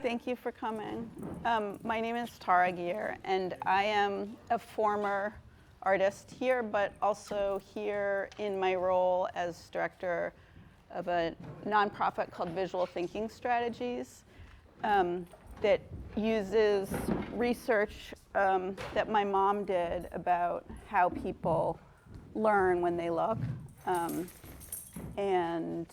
Thank you for coming. My name is Tara Geer, and I am a former artist here, but also here in my role as director of a nonprofit called Visual Thinking Strategies that uses research that my mom did about how people learn when they look, and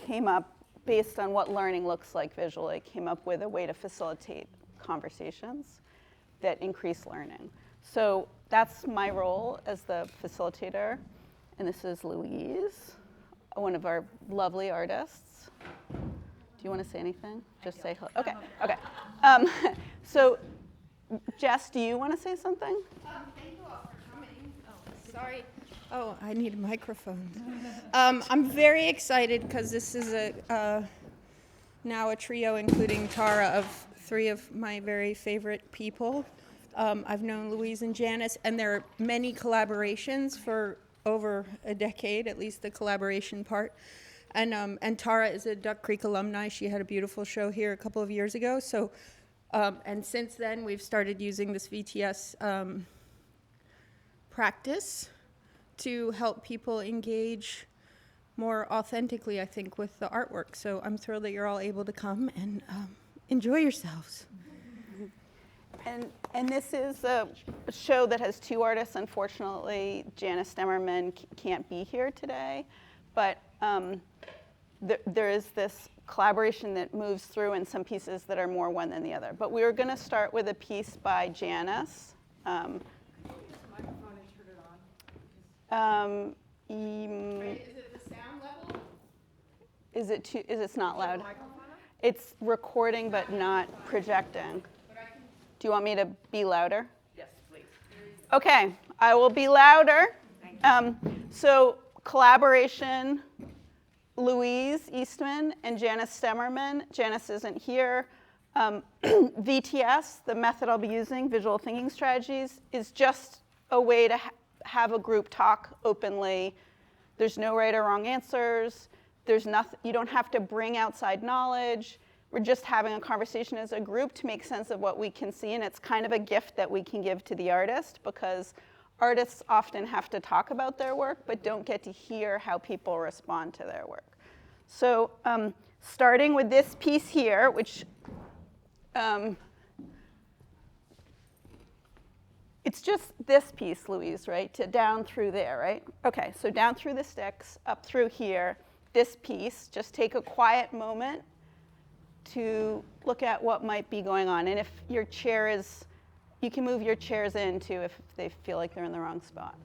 came up, based on what learning looks like visually, came up with a way to facilitate conversations that increase learning. So that's my role as the facilitator. And this is Louise, one of our lovely artists. Do you want to say anything? Just say hello. Okay, okay. So Jess, do you want to say something? Thank you all for coming. Oh, sorry. Oh, I need a microphone. I'm very excited because this is now a trio, including Tara, of three of my very favorite people. I've known Louise and Janis, and there are many collaborations for over a decade, at least the collaboration part. And Tara is a Duck Creek alumni. She had a beautiful show here a couple of years ago. So, and since then, we've started using this VTS practice to help people engage more authentically, I think, with the artwork. So I'm thrilled that you're all able to come and enjoy yourselves. And this is a show that has two artists. Unfortunately, Janis Stemmermann can't be here today, but there is this collaboration that moves through in some pieces that are more one than the other. But we were going to start with a piece by Janis. Is it the sound level? Is it's not loud? It's recording but not projecting. Do you want me to be louder? Yes, please. Okay, I will be louder. So collaboration, Louise Eastman and Janis Stemmermann. Janis isn't here. VTS, the method I'll be using, Visual Thinking Strategies, is just a way to have a group talk openly. There's no right or wrong answers. There's nothing, you don't have to bring outside knowledge. We're just having a conversation as a group to make sense of what we can see, and it's kind of a gift that we can give to the artist, because artists often have to talk about their work but don't get to hear how people respond to their work. So starting with this piece here, which it's just this piece, Louise, right? To down through there, right? Okay, so down through the sticks, up through here, this piece. Just take a quiet moment to look at what might be going on. And if your chair is, you can move your chairs in too if they feel like they're in the wrong spot.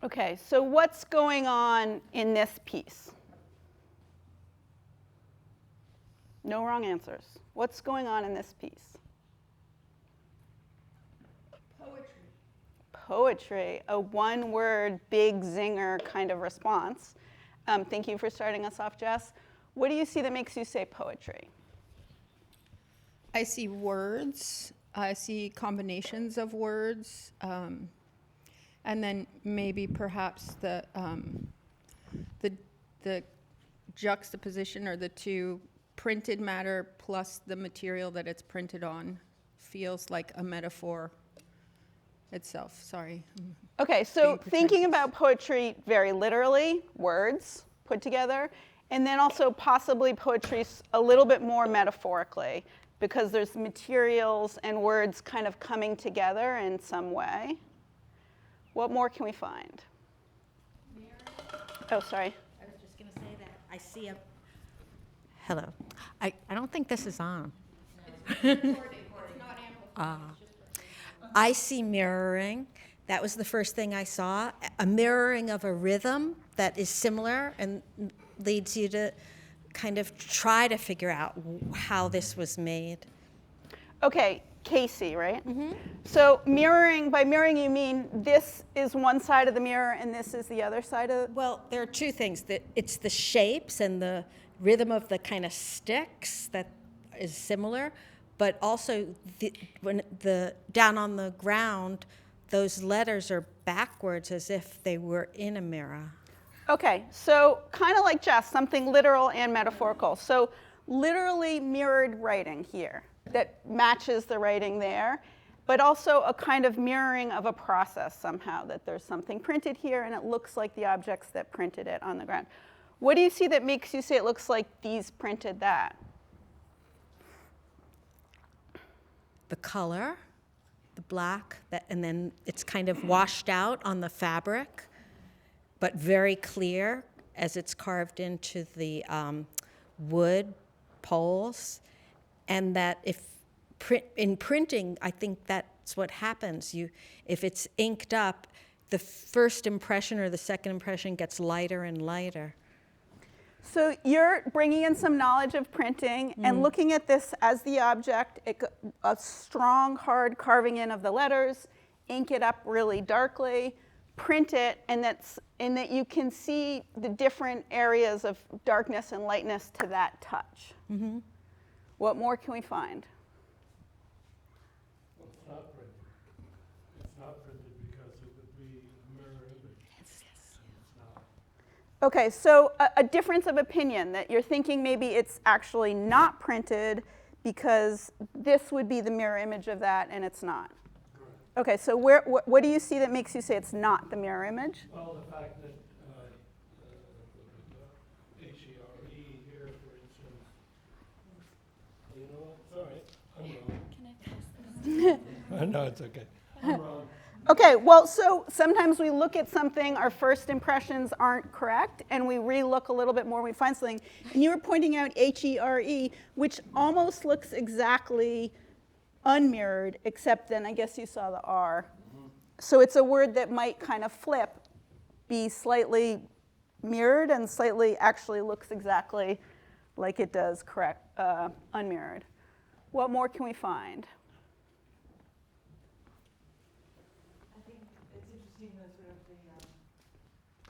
Okay, so what's going on in this piece? No wrong answers. What's going on in this piece? Poetry, a one-word, big zinger kind of response. Thank you for starting us off, Jess. What do you see that makes you say poetry? I see words. I see combinations of words. And then maybe perhaps the juxtaposition, or the two, printed matter plus the material that it's printed on, feels like a metaphor itself. Sorry. Okay, so thinking about poetry very literally, words put together, and then also possibly poetry a little bit more metaphorically, because there's materials and words kind of coming together in some way. What more can we find? Oh, sorry. I was just going to say that I see a. Hello. I don't think this is on. It's recording. It's not amplified. I see mirroring. That was the first thing I saw. A mirroring of a rhythm that is similar and leads you to kind of try to figure out how this was made. Okay, Casey, right? Mm-hmm. So mirroring, by mirroring you mean this is one side of the mirror and this is the other side of it? Well, there are two things. It's the shapes and the rhythm of the kind of sticks that is similar, but also when down on the ground, those letters are backwards as if they were in a mirror. Okay, so kind of like Jess, something literal and metaphorical. So literally mirrored writing here that matches the writing there, but also a kind of mirroring of a process somehow, that there's something printed here and it looks like the objects that printed it on the ground. What do you see that makes you say it looks like these printed that? The color, the black, and then it's kind of washed out on the fabric, but very clear as it's carved into the wood poles. And that in printing, I think that's what happens. If it's inked up, the first impression or the second impression gets lighter and lighter. So you're bringing in some knowledge of printing and looking at this as the object, a strong, hard carving in of the letters, ink it up really darkly, print it, and that you can see the different areas of darkness and lightness to that touch. Mm-hmm. What more can we find? Well, it's not printed. It's not printed because it would be a mirror image. It's not. Okay, so a difference of opinion, that you're thinking maybe it's actually not printed because this would be the mirror image of that and it's not. Correct. Okay, so what do you see that makes you say it's not the mirror image? Well, the fact that H-E-R-E here, for instance, you know what, it's all right, I'm wrong. Can I pass this? No, it's okay. I'm wrong. Okay, well, so sometimes we look at something, our first impressions aren't correct, and we re-look a little bit more, we find something. And you were pointing out H-E-R-E, which almost looks exactly unmirrored, except then I guess you saw the R. So it's a word that might kind of flip, be slightly mirrored and slightly actually looks exactly like it does unmirrored. What more can we find? I think it's interesting the sort of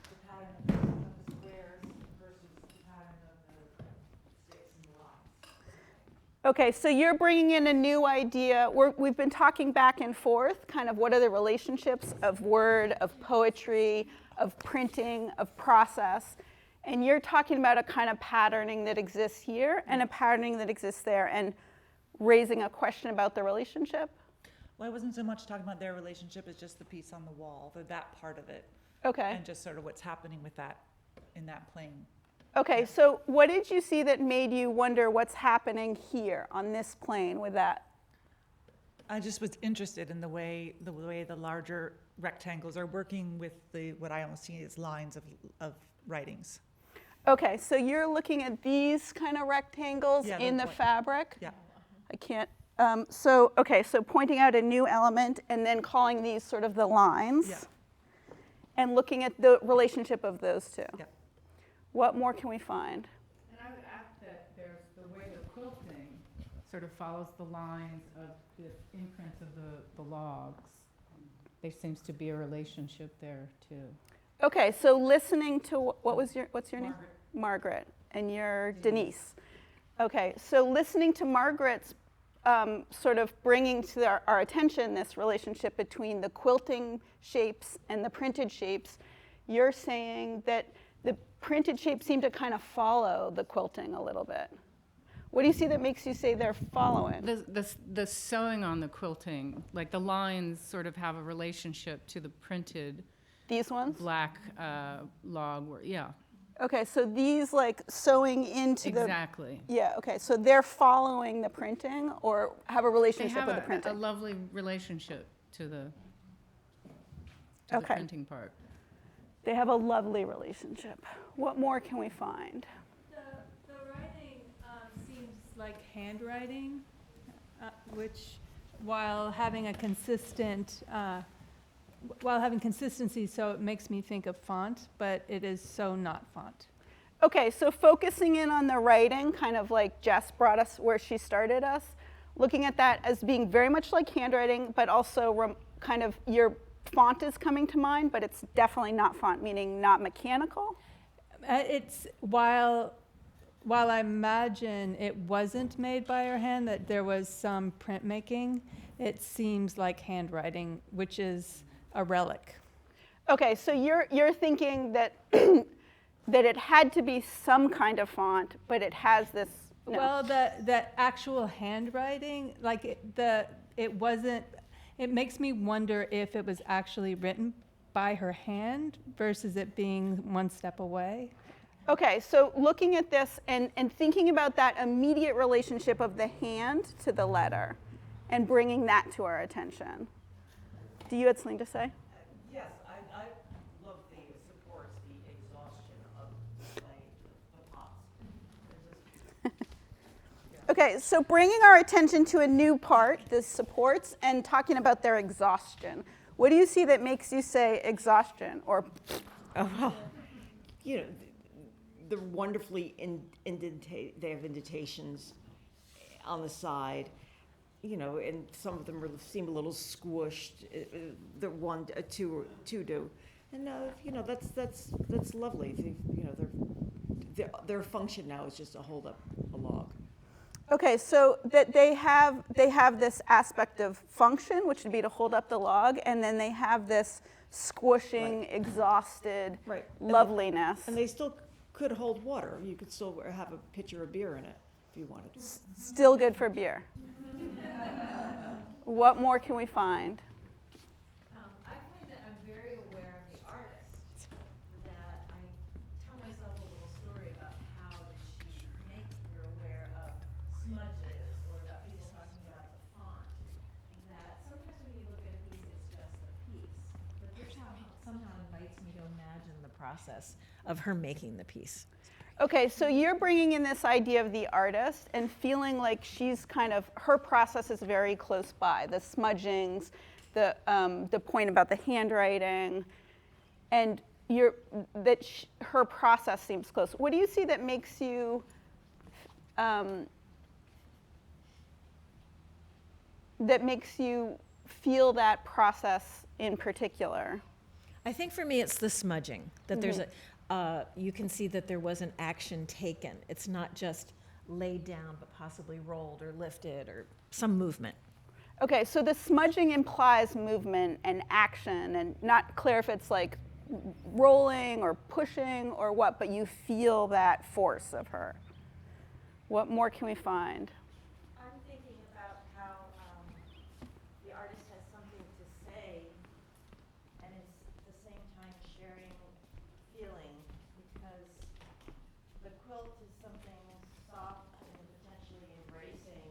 the pattern of the squares versus the pattern of the sticks and the lines. Okay, so you're bringing in a new idea. We've been talking back and forth, kind of what are the relationships of word, of poetry, of printing, of process. And you're talking about a kind of patterning that exists here and a patterning that exists there, and raising a question about the relationship. Well, I wasn't so much talking about their relationship as just the piece on the wall, that part of it. Okay. And just sort of what's happening with that in that plane. Okay, so what did you see that made you wonder what's happening here on this plane with that? I just was interested in the way the larger rectangles are working with what I almost see as lines of writings. Okay, so you're looking at these kind of rectangles in the fabric? Yeah. I can't, so pointing out a new element and then calling these sort of the lines. Yeah. And looking at the relationship of those two. Yeah. What more can we find? And I would add that there's the way the quilting sort of follows the lines of the imprints of the logs. There seems to be a relationship there too. Okay, so listening to, what's your name? Margaret. And you're Denise. Okay, so listening to Margaret's sort of bringing to our attention this relationship between the quilting shapes and the printed shapes, you're saying that the printed shapes seem to kind of follow the quilting a little bit. What do you see that makes you say they're following? The sewing on the quilting, like the lines sort of have a relationship to the printed These ones? black log, yeah. Okay, so these like sewing into Exactly. Yeah, okay, so they're following the printing or have a They relationship have with the printing? a lovely relationship to the Okay. printing part. They have a lovely relationship. What more can we find? The writing seems like handwriting, which, while having a consistent, while having consistency, so it makes me think of font, but it is so not font. Okay, so focusing in on the writing, kind of like Jess brought us where she started us, looking at that as being very much like handwriting, but also kind of your font is coming to mind, but it's definitely not font, meaning not mechanical. It's while while I imagine it wasn't made by her hand, that there was some printmaking, it seems like handwriting, which is a relic. Okay, so you're thinking that that it had to be some kind of font, but it has this. No. Well, the actual handwriting, like it wasn't. It makes me wonder if it was actually written by her hand versus it being one step away. Okay, so looking at this and thinking about that immediate relationship of the hand to the letter and bringing that to our attention. Do you have something to say? Yes, I love the supports, the exhaustion of the pots. Okay, so bringing our attention to a new part, the supports, and talking about their exhaustion. What do you see that makes you say exhaustion or? Oh, well, you know, they're wonderfully indentate. They have indentations on the side, you know, and some of them seem a little squished. The one, two do, and you know that's lovely. You know, their function now is just to hold up a log. Okay, so that they have this aspect of function, which would be to hold up the log, and then they have this squishing, exhausted loveliness. And they still could hold water. You could still have a pitcher of beer in it if you wanted. Still good for beer. What more can we find? I find that I'm very aware of the artist, that I tell myself a little story about how she makes her aware of smudges or about people talking about the font, that sometimes when you look at a piece, it's just a piece, but this somehow invites me to imagine the process of her making the piece. Okay, so you're bringing in this idea of the artist and feeling like she's kind of, her process is very close by, the smudgings, the point about the handwriting, and her process seems close. What do you see that makes you feel that process in particular? I think for me it's the smudging, that there's you can see that there was an action taken. It's not just laid down, but possibly rolled or lifted or some movement. Okay, so the smudging implies movement and action, and not clear if it's like rolling or pushing or what, but you feel that force of her. What more can we find? I'm thinking about how the artist has something to say, and it's at the same time sharing feeling, because the quilt is something soft and potentially embracing,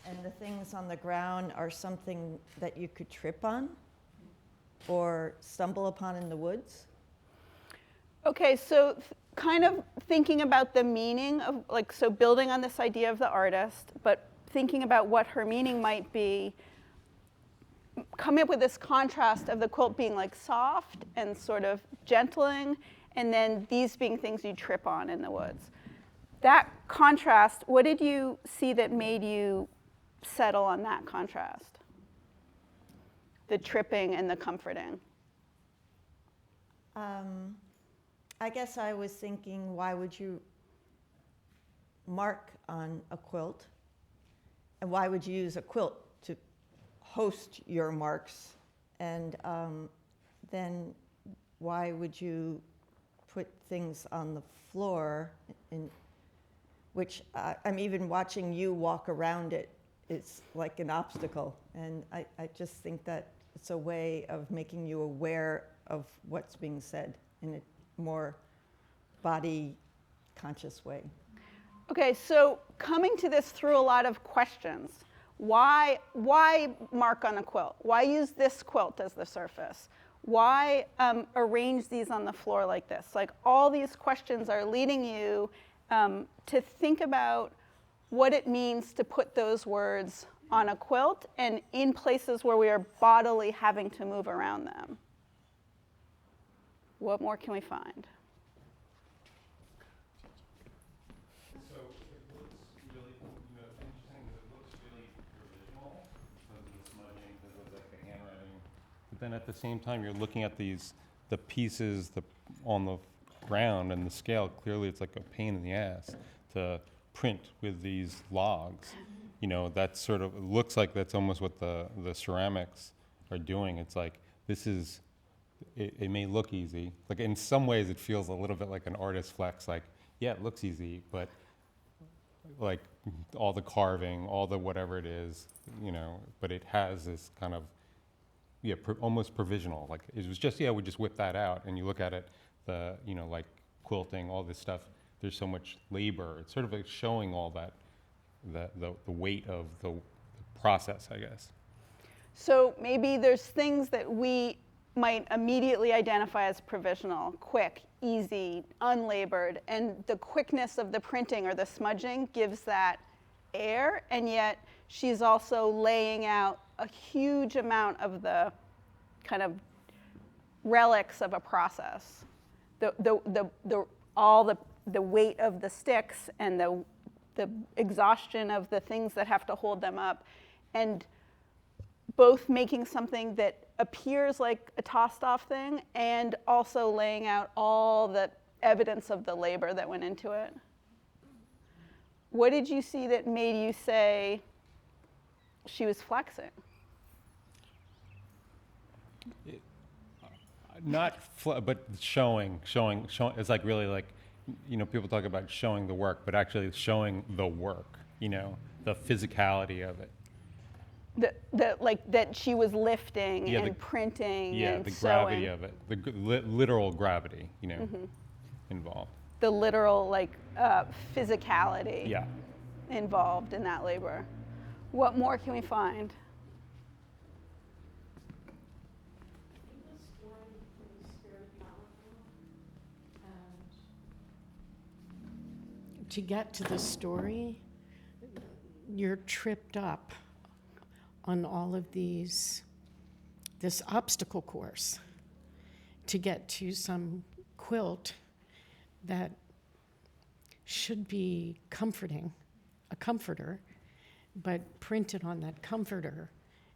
And the things on the ground are something that you could trip on or stumble upon in the woods. Okay, so kind of thinking about the meaning of, like, so building on this idea of the artist, but thinking about what her meaning might be, coming up with this contrast of the quilt being like soft and sort of gentling, and then these being things you trip on in the woods. That contrast, what did you see that made you settle on that contrast? The tripping and the comforting. I guess I was thinking, why would you mark on a quilt? And why would you use a quilt to host your marks? And then why would you put things on the floor, in which I'm even watching you walk around it. It's like an obstacle. And I just think that it's a way of making you aware of what's being said in a more body conscious way. Okay, so coming to this through a lot of questions. Why mark on a quilt? Why use this quilt as the surface? Why arrange these on the floor like this? Like, all these questions are leading you to think about what it means to put those words on a quilt and in places where we are bodily having to move around them. What more can we find? So it looks really, interesting, it looks really original because of the smudging, because of like the handwriting. But then at the same time, you're looking at the pieces on ground and the scale, clearly it's like a pain in the ass to print with these logs. You know, that's sort of, it looks like that's almost what the ceramics are doing. It's like, this is, it may look easy. Like in some ways it feels a little bit like an artist flex, like, yeah, it looks easy, but like all the carving, all the whatever it is, you know, but it has this kind of, yeah, almost provisional. Like it was just, yeah, we just whip that out and you look at it, the, you know, like quilting, all this stuff, there's so much labor. It's sort of like showing all that, the weight of the process, I guess. So maybe there's things that we might immediately identify as provisional, quick, easy, unlabored, and the quickness of the printing or the smudging gives that air, and yet she's also laying out a huge amount of the kind of relics of a process. All the weight of the sticks and the exhaustion of the things that have to hold them up, and both making something that appears like a tossed off thing and also laying out all the evidence of the labor that went into it. What did you see that made you say she was flexing? But showing, it's like really like, you know, people talk about showing the work, but actually showing the work, you know, the physicality of it. Like that she was lifting Yeah, and printing Yeah, and the sewing. gravity of it, the literal gravity, you know, involved. The literal like physicality Yeah. involved in that labor. What more can we find? To get to the story, you're tripped up on all of this obstacle course to get to some quilt that should be comforting, a comforter, but printed on that comforter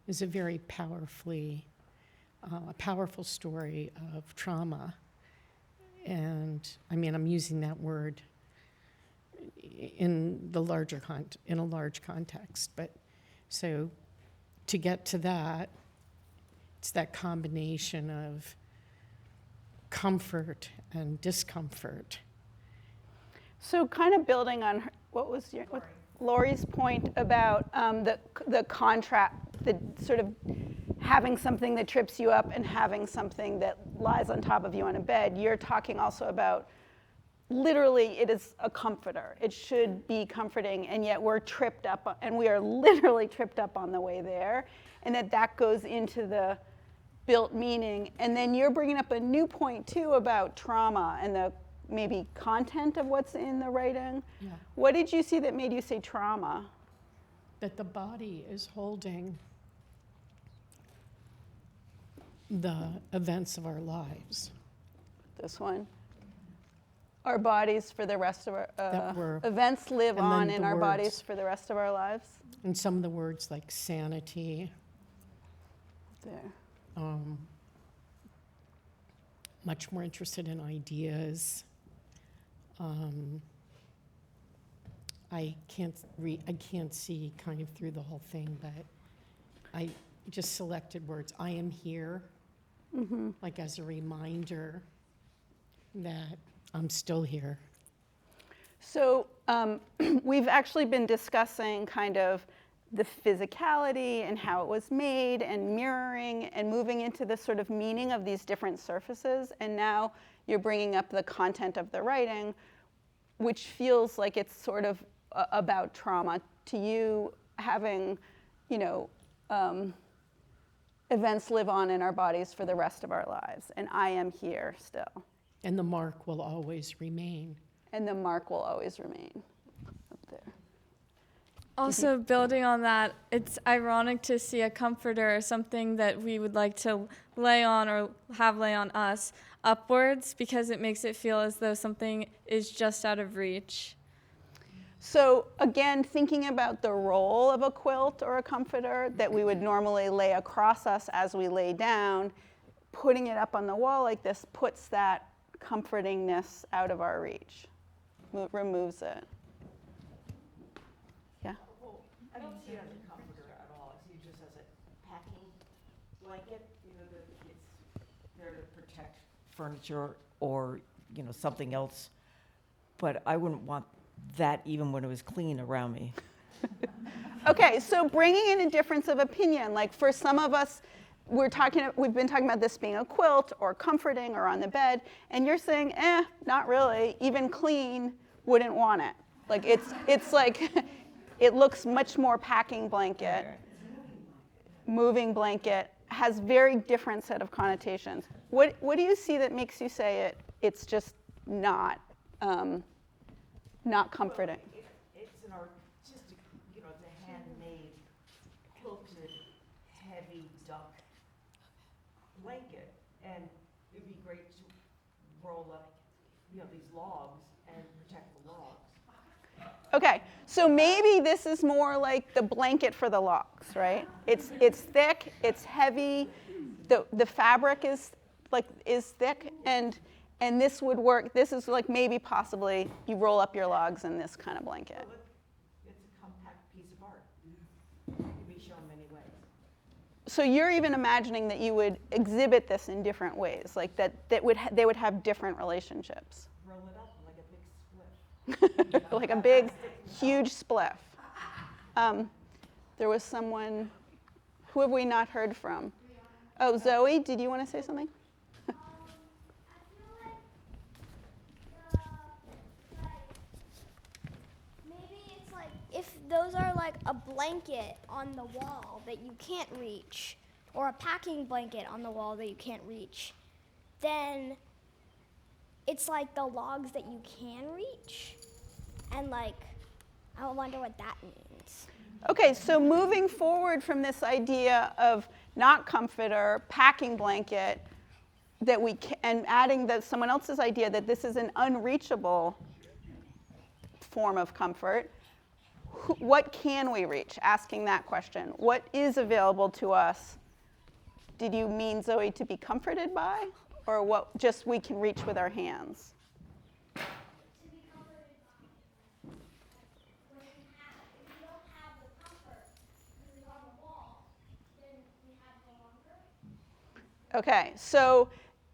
is a very powerful story of trauma. And I mean, I'm using that word in the larger in a large context, but so to get to that, it's that combination of comfort and discomfort. So kind of building on Lori's point about the contrast, the sort of having something that trips you up and having something that lies on top of you on a bed, you're talking also about literally it is a comforter. It should be comforting, and yet we're tripped up, and we are literally tripped up on the way there, and that goes into the built meaning. And then you're bringing up a new point too about trauma and the maybe content of what's in the writing. Yeah. What did you see that made you say trauma? That the body is holding the events of our lives. This one. Our bodies for the rest of That our events live and on then in the our words. bodies for the rest of our lives. And some of the words like sanity, There. much more interested in ideas. I can't see kind of through the whole thing, but I just selected words. I am here, like as a reminder that I'm still here. So we've actually been discussing kind of the physicality and how it was made and mirroring and moving into the sort of meaning of these different surfaces. And now you're bringing up the content of the writing, which feels like it's sort of about trauma to you, having, you know, events live on in our bodies for the rest of our lives. And I am here still. And the mark will always remain. And the mark will always remain up there. Also, building on that, it's ironic to see a comforter or something that we would like to lay on or have lay on us upwards, because it makes it feel as though something is just out of reach. So again, thinking about the role of a quilt or a comforter that we would normally lay across us as we lay down, putting it up on the wall like this puts that comfortingness out of our reach, removes it. Yeah? Well, I don't see it as a comforter at all. I see it just as a packing blanket, that it's there to protect furniture or, something else. But I wouldn't want that even when it was clean around me. Okay, so bringing in a difference of opinion, like for some of us, we've been talking about this being a quilt or comforting or on the bed, and you're saying, not really, even clean, wouldn't want it. Like it's like, it looks much more packing blanket, moving blanket, has very different set of connotations. What do you see that makes you say it's just not comforting? It's an artistic, it's a handmade, quilted, heavy duck blanket, and it'd be great to roll up, these logs and protect the logs. Okay, so maybe this is more like the blanket for the logs, right? It's thick, it's heavy, the fabric is thick, and this would work. This is like maybe possibly you roll up your logs in this kind of blanket. Well, it's a compact piece of art. It can be shown many ways. So you're even imagining that you would exhibit this in different ways, like they would have different relationships. Roll it up like a big split. Like a big, huge spliff. There was someone, who have we not heard from? Oh, Zoe, did you want to say something? If those are like a blanket on the wall that you can't reach, or a packing blanket on the wall that you can't reach, then it's like the logs that you can reach, and I wonder what that means. Okay, so moving forward from this idea of not comforter, packing blanket, and adding someone else's idea that this is an unreachable form of comfort, what can we reach? Asking that question. What is available to us? Did you mean, Zoe, to be comforted by? Or what just we can reach with our hands? To be comforted by. If you don't have the comfort, because it's on the wall, then we have no longer. Okay, so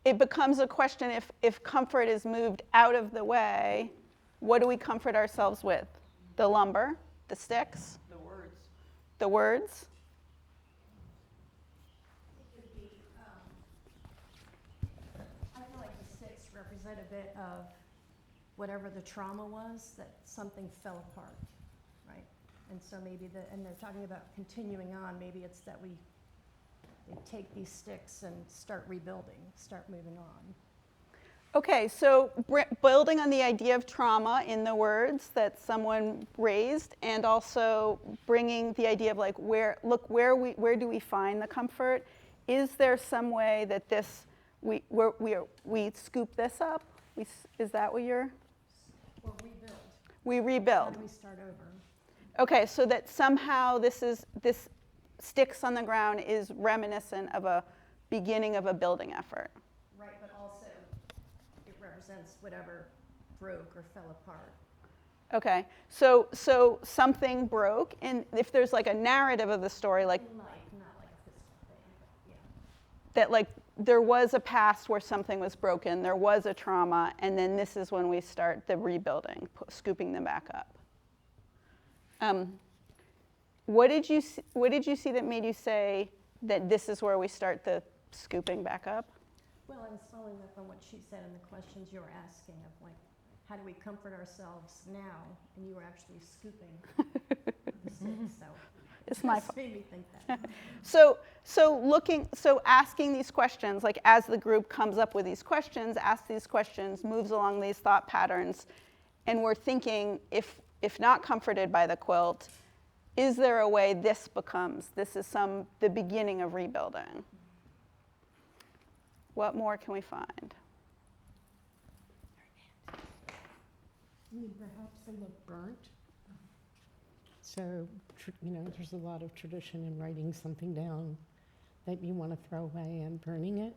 it becomes a question if comfort is moved out of the way, what do we comfort ourselves with? The lumber? The sticks? The words. The words? It could be, I feel like the sticks represent a bit of whatever the trauma was, that something fell apart, right? And so maybe and they're talking about continuing on, maybe it's that they take these sticks and start rebuilding, start moving on. Okay, so building on the idea of trauma in the words that someone raised, and also bringing the idea of where do we find the comfort? Is there some way that we scoop this up? Is that what you're? Or rebuild. We rebuild. How do we start over? Okay, so that somehow this sticks on the ground is reminiscent of a beginning of a building effort. Right, but also it represents whatever broke or fell apart. Okay, so something broke, and if there's a narrative of the story, Not like a physical thing, but yeah. that there was a past where something was broken, there was a trauma, and then this is when we start the rebuilding, scooping them back up. What did you see that made you say that this is where we start the scooping back up? Well, I was following up on what she said and the questions you were asking of how do we comfort ourselves now? And you were actually scooping the sticks, so It's my just made me think that. So asking these questions, as the group comes up with these questions, asks these questions, moves along these thought patterns, and we're thinking, if not comforted by the quilt, is there a way this is the beginning of rebuilding? What more can we find? Perhaps they look burnt. So, there's a lot of tradition in writing something down that you want to throw away and burning it.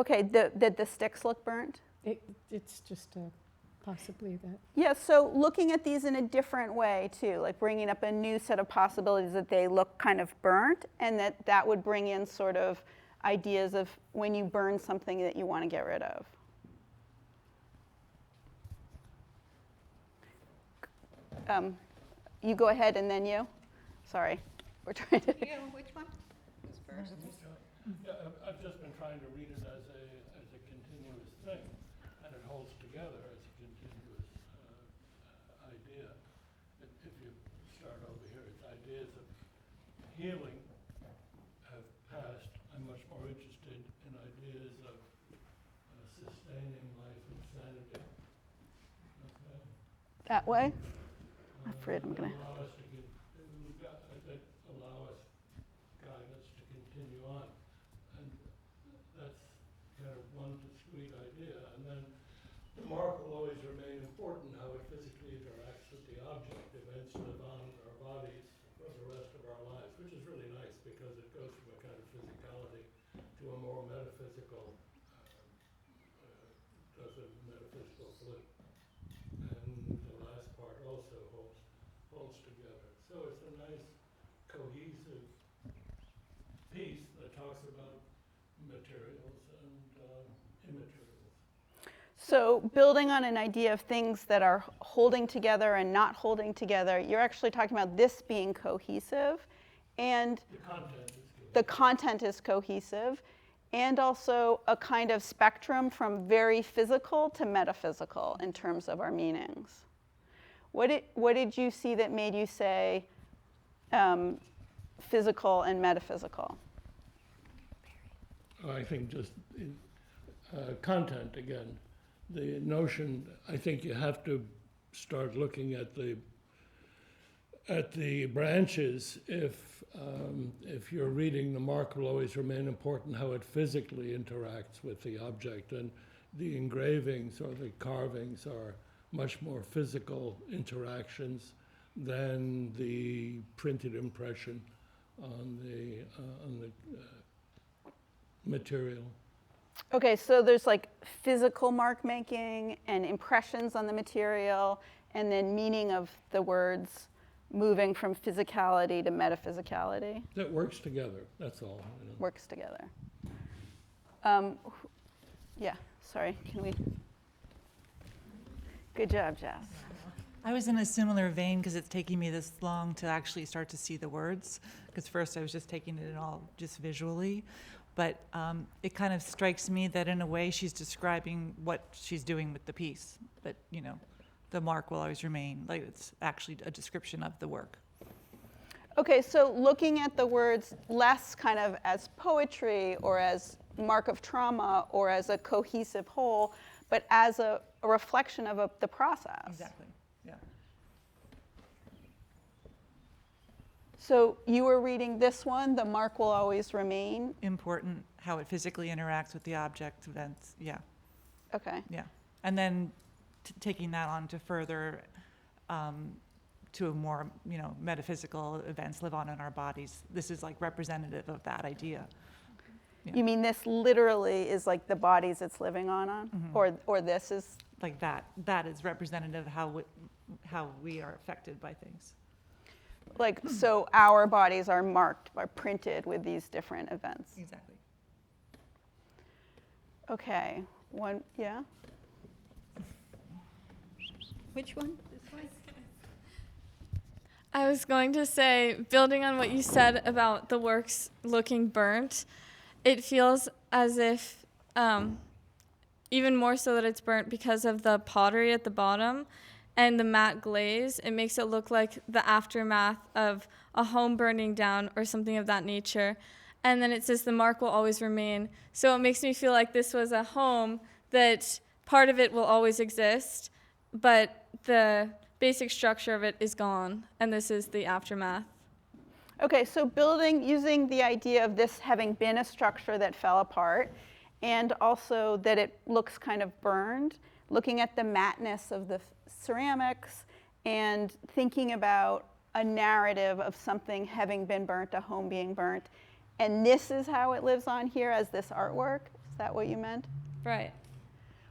Okay, did the sticks look burnt? It's just possibly that. Yeah, so looking at these in a different way too, like bringing up a new set of possibilities that they look kind of burnt, and that would bring in sort of ideas of when you burn something that you want to get rid of. You go ahead and then you. Sorry, we're trying to. Which one was first? Yeah, I've just been trying to read it as a continuous thing, and it holds together as a continuous idea. If you start over here, it's ideas of healing have passed. I'm much more interested in ideas of sustaining life and sanity. Okay. That way? I'm afraid I'm going to. Allow us to that allow us, guide us to continue on. And that's kind of one discrete idea. And then the mark will always remain important, how it physically interacts with the object. Events live on in our bodies for the rest of our lives, which is really nice because it goes from a kind of physicality to a more metaphysical, does a metaphysical flip. And the last part also holds together. So it's a nice cohesive piece that talks about materials and immaterials. So building on an idea of things that are holding together and not holding together, you're actually talking about this being cohesive, and the content is cohesive, and also a kind of spectrum from very physical to metaphysical in terms of our meanings. What did you see that made you say physical and metaphysical? I think just content again. The notion, I think you have to start looking at the branches. If you're reading, the mark will always remain important, how it physically interacts with the object. And the engravings or the carvings are much more physical interactions than the printed impression on the material. Okay, so there's like physical mark making and impressions on the material, and then meaning of the words moving from physicality to metaphysicality. That works together, that's all. You know. Works together. Yeah, sorry, can we? Good job, Jess. I was in a similar vein because it's taking me this long to actually start to see the words, because first I was just taking it all just visually. But it kind of strikes me that in a way she's describing what she's doing with the piece. But, you know, the mark will always remain. Like it's actually a description of the work. Okay, so looking at the words less kind of as poetry or as mark of trauma or as a cohesive whole, but as a reflection of the process. Exactly, yeah. So you were reading this one, the mark will always remain. Important, how it physically interacts with the object events, yeah. Okay. Yeah, and then taking that on to further, to a more, you know, metaphysical events live on in our bodies. This is like representative of that idea. Yeah. You mean this literally is like the bodies it's living on? Mm-hmm. Or this is? Like that is representative of how we are affected by things. Like, so our bodies are marked, are printed with these different events. Exactly. Okay, one, yeah? Which one? This one? I was going to say, building on what you said about the works looking burnt, it feels as if, even more so that it's burnt because of the pottery at the bottom and the matte glaze. It makes it look like the aftermath of a home burning down or something of that nature. And then it says the mark will always remain. So it makes me feel like this was a home that part of it will always exist, but the basic structure of it is gone, and this is the aftermath. Okay, so using the idea of this having been a structure that fell apart, and also that it looks kind of burned, looking at the mattness of the ceramics, and thinking about a narrative of something having been burnt, a home being burnt, and this is how it lives on here as this artwork. Is that what you meant? Right.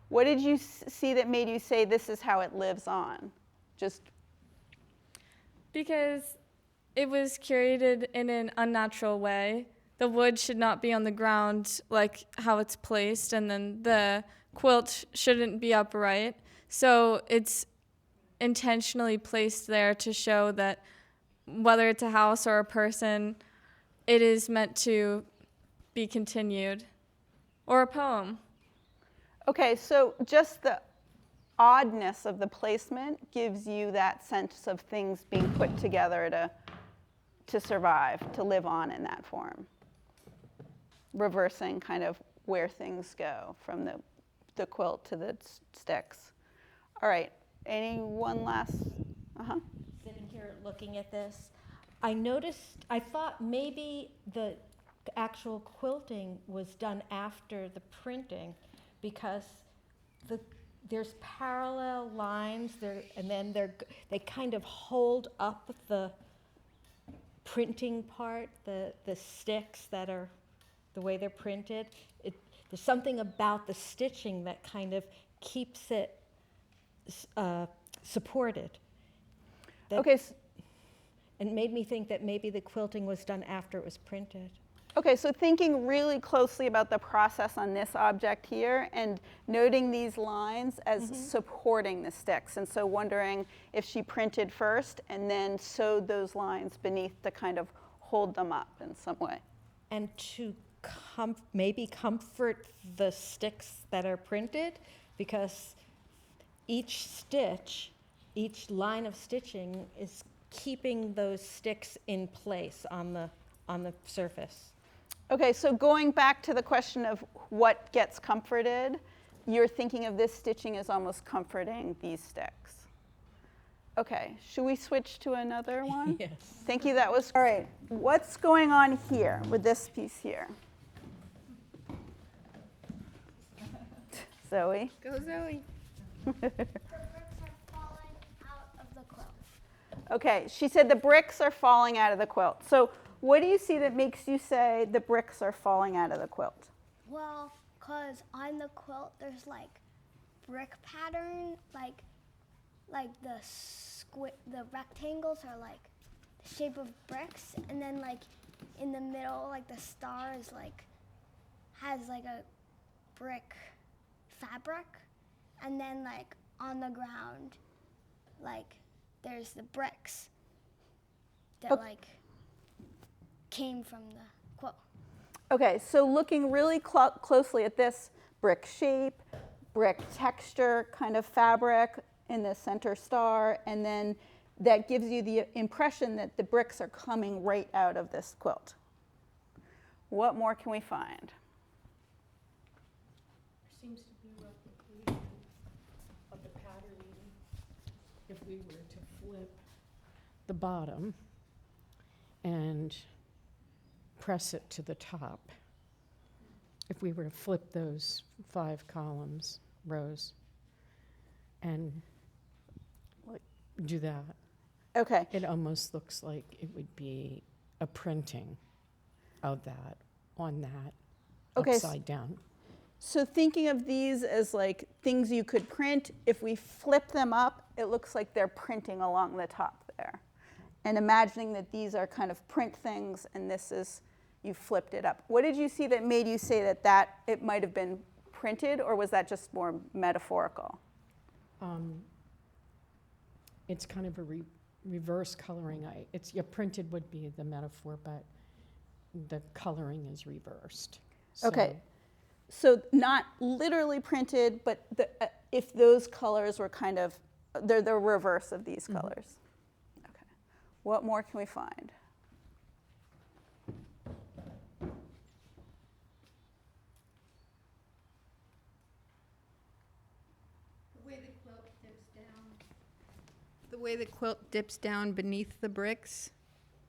What did you see that made you say this is how it lives on? Just Because it was curated in an unnatural way. The wood should not be on the ground like how it's placed, and then the quilt shouldn't be upright. So it's intentionally placed there to show that whether it's a house or a person, it is meant to be continued. Or a poem. okay, so just the oddness of the placement gives you that sense of things being put together to survive, to live on in that form. Reversing kind of where things go from the quilt to the sticks. All right, any one last, Sitting here looking at this, I thought maybe the actual quilting was done after the printing, because there's parallel lines there, and then they kind of hold up the printing part, the sticks that are the way they're printed. There's something about the stitching that kind of keeps it supported. okay, And made me think that maybe the quilting was done after it was printed. okay, so thinking really closely about the process on this object here and noting these lines as supporting the sticks, and so wondering if she printed first and then sewed those lines beneath to kind of hold them up in some way. And to maybe comfort the sticks that are printed, because each stitch, each line of stitching is keeping those sticks in place on the surface. Okay, so going back to the question of what gets comforted, you're thinking of this stitching as almost comforting these sticks. Okay, should we switch to another one? Yes. Thank you, that was, all right. What's going on here with this piece here? Zoe? Go Zoe. The bricks are falling out of the quilt. Okay, she said the bricks are falling out of the quilt. So what do you see that makes you say the bricks are falling out of the quilt? Well, because on the quilt there's like brick pattern, like the rectangles are like the shape of bricks, and then like in the middle, like the star is like has like a brick fabric, and then like on the ground, like there's the bricks that like came from the quilt. Okay, so looking really closely at this brick shape, brick texture kind of fabric in the center star, and then that gives you the impression that the bricks are coming right out of this quilt. What more can we find? Seems to be replication of the patterning. If we were to flip the bottom and press it to the top, if we were to flip those 5 rows, and do that, Okay, it almost looks like it would be a printing of that on that Okay, upside down. so thinking of these as like things you could print, if we flip them up, it looks like they're printing along the top there. And imagining that these are kind of print things and this is, you flipped it up. What did you see that made you say that it might have been printed, or was that just more metaphorical? It's kind of a reverse coloring. Printed would be the metaphor, but the coloring is reversed. Okay, so not literally printed, but if those colors were kind of, they're the reverse of these colors. Okay, what more can we find? The way the quilt dips down beneath the bricks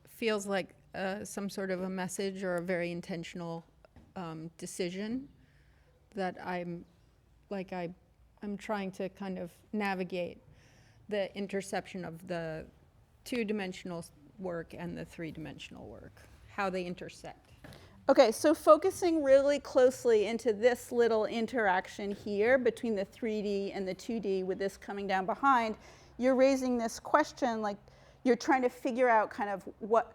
feels like some sort of a message or a very intentional decision that I'm trying to kind of navigate the intersection of the 2-dimensional work and the 3-dimensional work, how they intersect. Okay, so focusing really closely into this little interaction here between the 3D and the 2D with this coming down behind, you're raising this question, like you're trying to figure out kind of what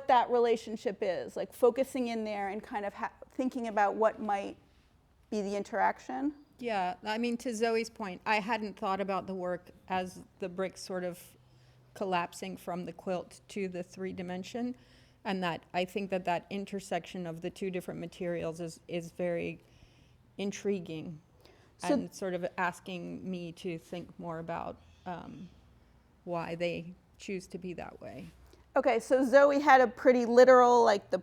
that relationship is, like focusing in there and kind of thinking about what might be the interaction. Yeah, I mean, to Zoe's point, I hadn't thought about the work as the bricks sort of collapsing from the quilt to the 3D, and that I think that intersection of the two different materials is very intriguing, and sort of asking me to think more about why they choose to be that way. Okay, so Zoe had a pretty literal, like the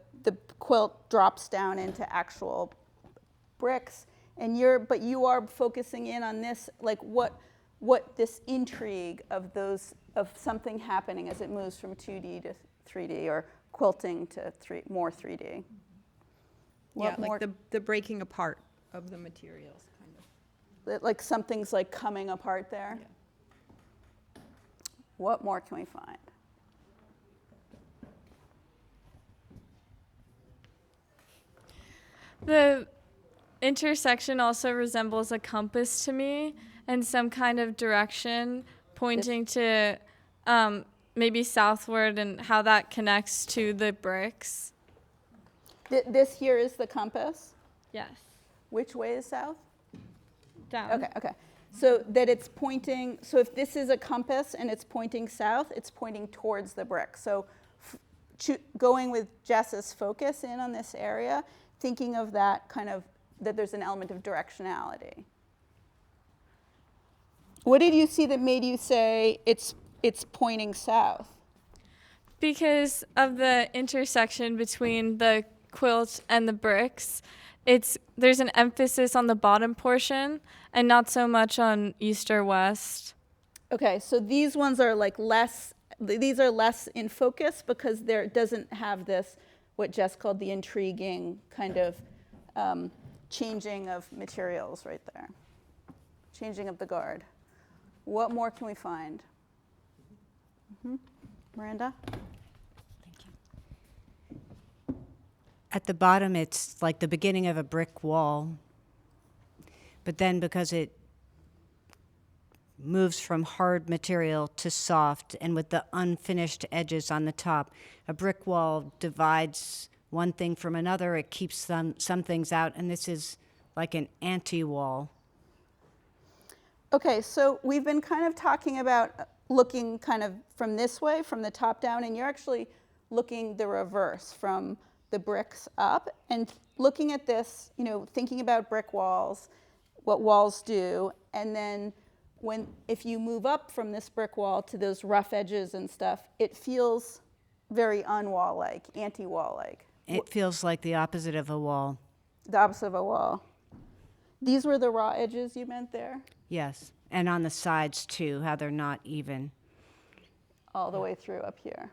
quilt drops down into actual bricks, and but you are focusing in on this, like what this intrigue of something happening as it moves from 2D to 3D, or quilting to more 3D. Yeah, like the breaking apart of the materials, kind of. Like something's like coming apart there. Yeah. What more can we find? The intersection also resembles a compass to me, and some kind of direction pointing to maybe southward, and how that connects to the bricks. This here is the compass? Yes. Which way is south? Down. Okay. So that it's pointing, so if this is a compass and it's pointing south, it's pointing towards the brick. So going with Jess's focus in on this area, thinking of that kind of, that there's an element of directionality. What did you see that made you say it's pointing south? Because of the intersection between the quilt and the bricks, there's an emphasis on the bottom portion and not so much on east or west. Okay, so these ones are like these are less in focus because there doesn't have this, what Jess called the intriguing kind of changing of materials right there. Changing of the guard. What more can we find? Miranda? At the bottom, it's like the beginning of a brick wall. But then because it moves from hard material to soft, and with the unfinished edges on the top, a brick wall divides one thing from another. It keeps some things out, and this is like an anti-wall. Okay, so we've been kind of talking about looking kind of from this way, from the top down, and you're actually looking the reverse, from the bricks up, and looking at this, thinking about brick walls, what walls do, and then if you move up from this brick wall to those rough edges and stuff, it feels very unwall-like, anti-wall-like. It feels like the opposite of a wall. The opposite of a wall. These were the raw edges you meant there? Yes, and on the sides too, how they're not even. All the way through up here.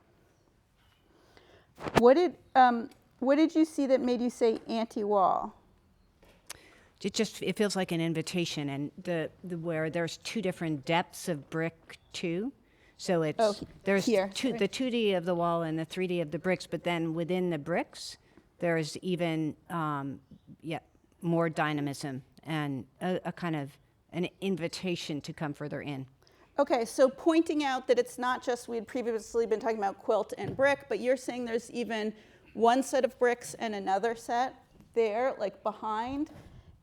What did you see that made you say anti-wall? It feels like an invitation, and where there's two different depths of brick too. So there's here. the 2D of the wall and the 3D of the bricks, but then within the bricks, there's even more dynamism and a kind of an invitation to come further in. Okay, so pointing out that it's not just, we had previously been talking about quilt and brick, but you're saying there's even one set of bricks and another set there, like behind,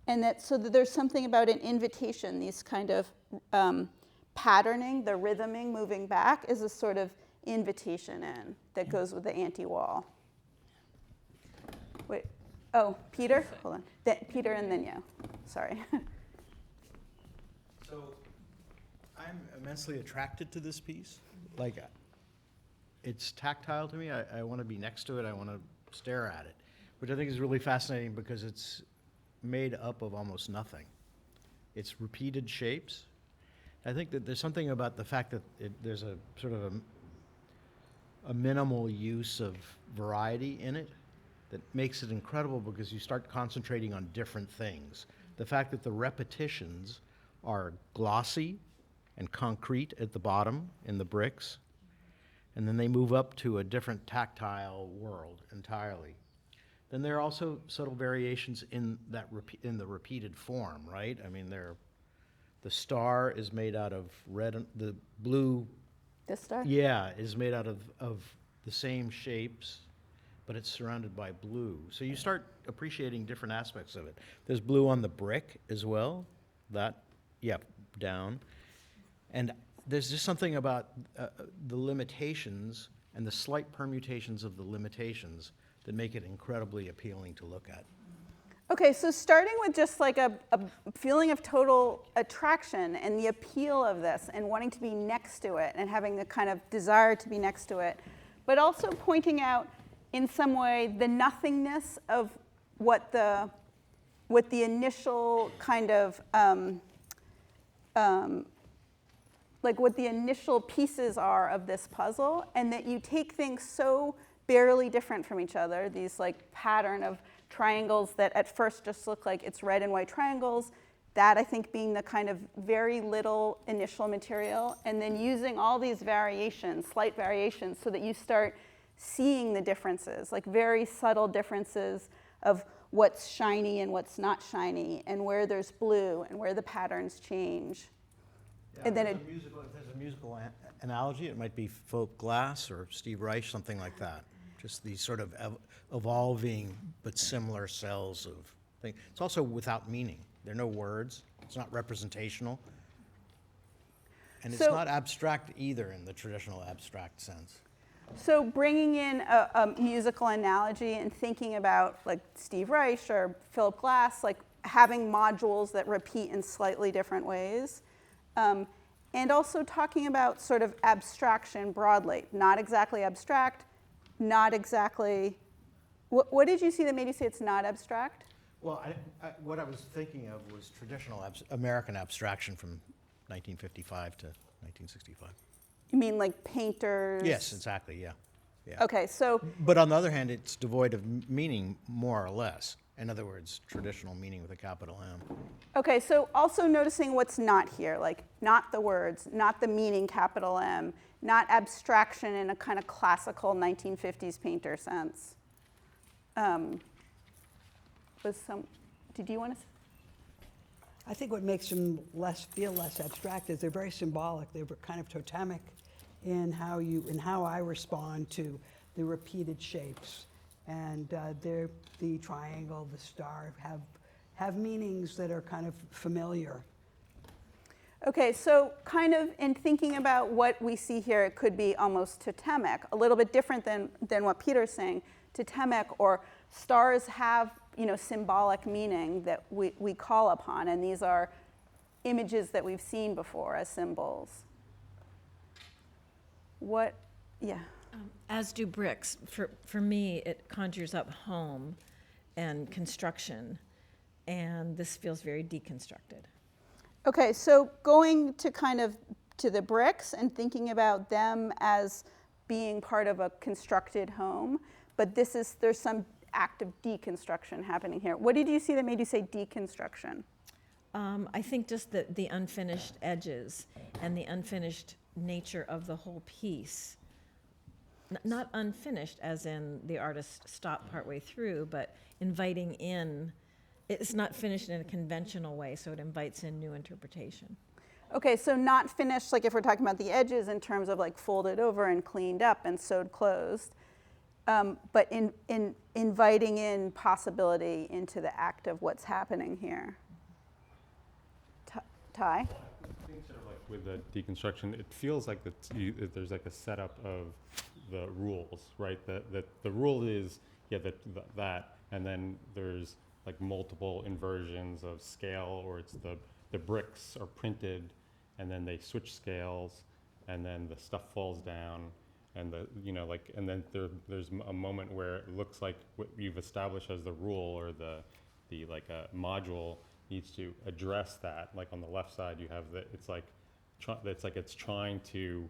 and so that there's something about an invitation, these kind of patterning, the rhythming, moving back is a sort of invitation in that goes with the anti-wall. Wait, Peter? Hold on. Peter and then you. Sorry. So I'm immensely attracted to this piece. Like, it's tactile to me. I want to be next to it. I want to stare at it, which I think is really fascinating because it's made up of almost nothing. It's repeated shapes. I think that there's something about the fact that there's a sort of a minimal use of variety in it that makes it incredible because you start concentrating on different things. The fact that the repetitions are glossy and concrete at the bottom in the bricks, and then they move up to a different tactile world entirely. then there are also subtle variations in that in the repeated form, right? I mean, the star is made out of red, and the blue. This star? Yeah, is made out of the same shapes, but it's surrounded by blue. So you start appreciating different aspects of it. There's blue on the brick as well. Down. And there's just something about the limitations and the slight permutations of the limitations that make it incredibly appealing to look at. Okay, so starting with just like a feeling of total attraction and the appeal of this and wanting to be next to it and having the kind of desire to be next to it, but also pointing out in some way the nothingness of what the initial kind of, like what the initial pieces are of this puzzle, and that you take things so barely different from each other, these like pattern of triangles that at first just look like it's red and white triangles, that I think being the kind of very little initial material, and then using all these variations, slight variations, so that you start seeing the differences, like very subtle differences of what's shiny and what's not shiny, and where there's blue and where the patterns change. Yeah, And then if there's a musical analogy, it might be Philip Glass or Steve Reich, something like that. Just these sort of evolving but similar cells of things. It's also without meaning. There are no words. It's not representational. And it's not abstract either in the traditional abstract sense. So bringing in a musical analogy and thinking about like Steve Reich or Philip Glass, like having modules that repeat in slightly different ways. And also talking about sort of abstraction broadly, not exactly abstract, not exactly, what did you see that made you say it's not abstract? Well, what I was thinking of was traditional American abstraction from 1955 to 1965. You mean like painters? Yes, exactly, yeah. Okay, so. But on the other hand, it's devoid of meaning, more or less. In other words, traditional meaning with a capital M. Okay, so also noticing what's not here, like not the words, not the meaning, capital M, not abstraction in a kind of classical 1950s painter sense. Did you want to? I think what makes them feel less abstract is they're very symbolic. They're kind of totemic in how I respond to the repeated shapes. And the triangle, the star have meanings that are kind of familiar. Okay, so kind of in thinking about what we see here, it could be almost totemic, a little bit different than what Peter's saying. Totemic, or stars have symbolic meaning that we call upon, and these are images that we've seen before as symbols. As do bricks. For me, it conjures up home and construction, and this feels very deconstructed. Okay, so going to kind of to the bricks and thinking about them as being part of a constructed home, but there's some act of deconstruction happening here. What did you see that made you say deconstruction? I think just the unfinished edges and the unfinished nature of the whole piece. Not unfinished as in the artist stopped partway through, but inviting in. It's not finished in a conventional way, so it invites in new interpretation. Okay, so not finished, like if we're talking about the edges in terms of like folded over and cleaned up and sewed closed, but in inviting in possibility into the act of what's happening here. Ty? I think sort of like with the deconstruction, it feels like there's like a setup of the rules, right? That the rule is, that, and then there's like multiple inversions of scale, or it's the bricks are printed, and then they switch scales, and then the stuff falls down, and and then there's a moment where it looks like what you've established as the rule, or the like a module needs to address that. Like on the left side, you have it's trying to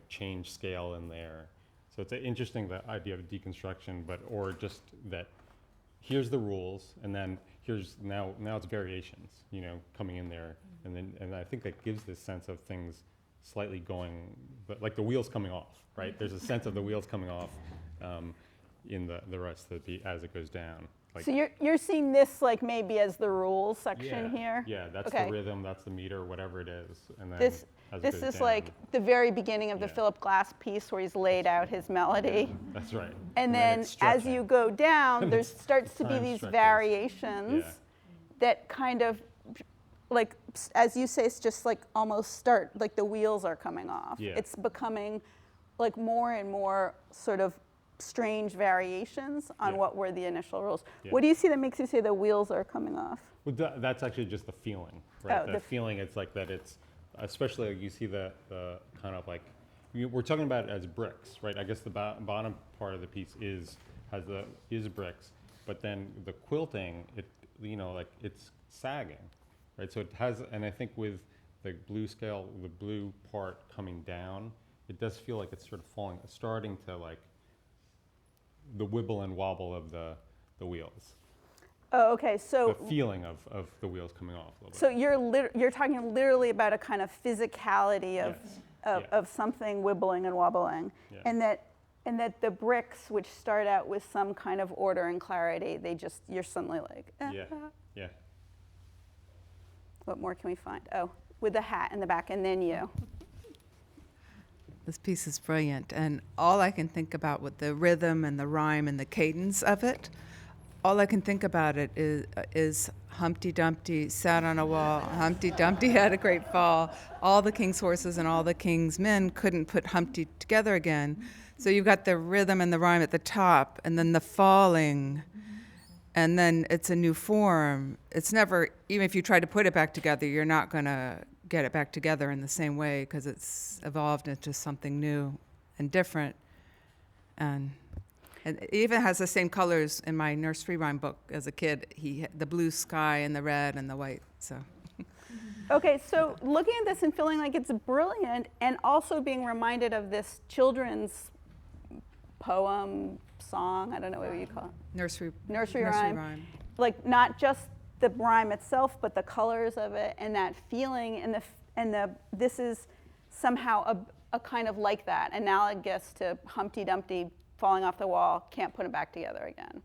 change scale in there. So it's interesting, the idea of deconstruction, or just that here's the rules, and then here's now it's variations, coming in there, and I think that gives this sense of things slightly going, but like the wheels coming off, right? There's a sense of the wheels coming off, in the rest of the piece as it goes down. Like, So you're seeing this like maybe as the rules section yeah, here? Yeah, that's Okay. the rhythm, that's the meter, whatever it is, and then This, as it this goes is down, like the very beginning of the Yeah. Philip Glass piece where he's laid out his melody. That's right. And then it's as stretching. you go down, there starts to be time these stretches. variations Yeah. that kind of, like, as you say, it's just like almost start, like the wheels are coming off. Yeah. It's becoming like more and more sort of strange variations on Yeah. what were the initial rules. Yeah. What do you see that makes you say the wheels are coming off? Well, that's actually just the feeling, right? Oh, the the feeling, it's like that it's, especially like you see the kind of like, we're talking about it as bricks, right? I guess the bottom part of the piece is bricks, but then the quilting, it, you know, like it's sagging, right? So it has, and I think with the blue scale, the blue part coming down, it does feel like it's sort of falling, starting to like the wibble and wobble of the wheels. Oh, okay. So The feeling of the wheels coming off a little bit. So you're talking literally about a kind of physicality of Yes. of something wibbling and wobbling, Yeah. and that the bricks, which start out with some kind of order and clarity, you're suddenly like, Yeah, yeah. What more can we find? Oh, with the hat in the back, and then you. This piece is brilliant, and all I can think about with the rhythm and the rhyme and the cadence of it, all I can think about it is Humpty Dumpty sat on a wall. Humpty Dumpty had a great fall. All the king's horses and all the king's men couldn't put Humpty together again. So you've got the rhythm and the rhyme at the top, and then the falling, and then it's a new form. It's never, even if you try to put it back together, you're not going to get it back together in the same way because it's evolved into something new and different. And it even has the same colors in my nursery rhyme book as a kid. The blue sky and the red and the white. So. Okay, so looking at this and feeling like it's brilliant, and also being reminded of this children's poem, song, I don't know what you call it. Nursery rhyme. Like not just the rhyme itself, but the colors of it and that feeling and the this is somehow a kind of like that, analogous to Humpty Dumpty falling off the wall, can't put it back together again.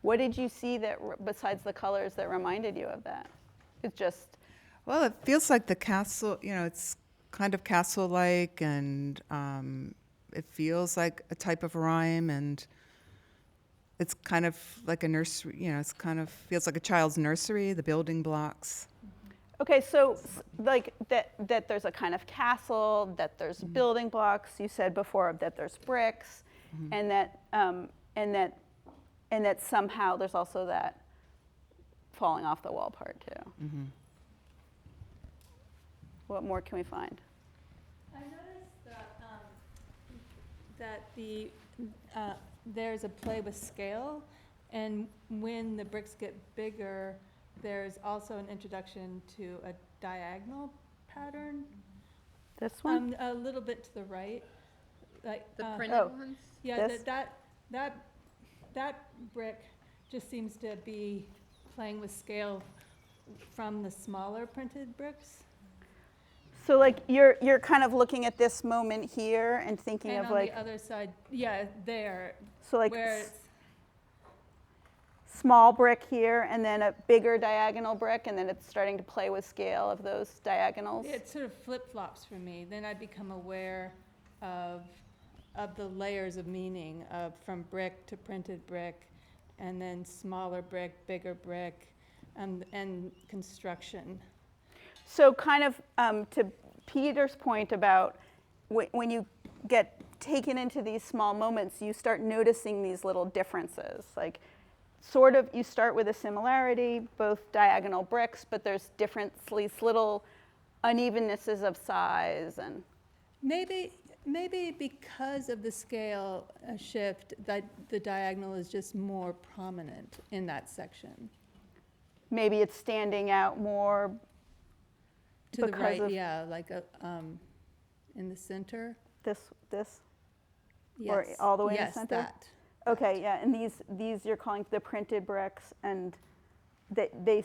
What did you see that, besides the colors, that reminded you of that? It's just... Well, it feels like the castle, you know, it's kind of castle-like, and it feels like a type of rhyme, and it's kind of like a nursery, you know, it's kind of feels like a child's nursery, the building blocks. Okay, so like that there's a kind of castle, that there's building blocks. You said before that there's bricks, and that somehow there's also that falling off the wall part too. What more can we find? I noticed that there's a play with scale, and when the bricks get bigger, there's also an introduction to a diagonal pattern. This one? A little bit to the right, like The printed ones? Yeah, This? that brick just seems to be playing with scale from the smaller printed bricks. So like you're kind of looking at this moment here and thinking And of on like the other side, yeah, there. So like where it's small brick here and then a bigger diagonal brick, and then it's starting to play with scale of those diagonals. It sort of flip-flops for me. Then I become aware of the layers of meaning from brick to printed brick, and then smaller brick, bigger brick, and construction. So kind of to Peter's point about when you get taken into these small moments, you start noticing these little differences. Like sort of you start with a similarity, both diagonal bricks, but there's these little unevennesses of size. And Maybe because of the scale shift, that the diagonal is just more prominent in that section. maybe it's standing out more To the because right, of yeah, like in the center. this? Yes. Or all the way in yes, the center? That. Okay, yeah, and these you're calling the printed bricks, and they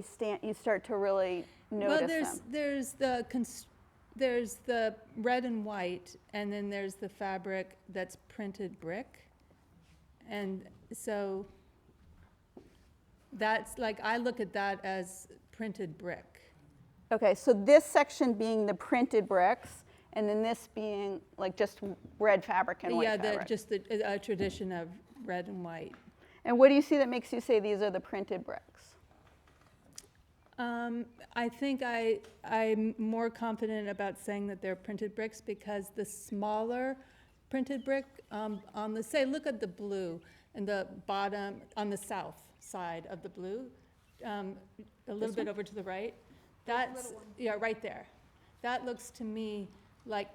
stand. You start to really notice Well, them. there's the there's the red and white, and then there's the fabric that's printed brick. And so that's like, I look at that as printed brick. Okay, so this section being the printed bricks, and then this being like just red fabric and white fabric. Just a tradition of red and white. And what do you see that makes you say these are the printed bricks? I think I'm more confident about saying that they're printed bricks because the smaller printed brick on the, say, look at the blue in the bottom, on the south side of the blue, a little bit over to the right. That's, yeah, right there. That looks to me like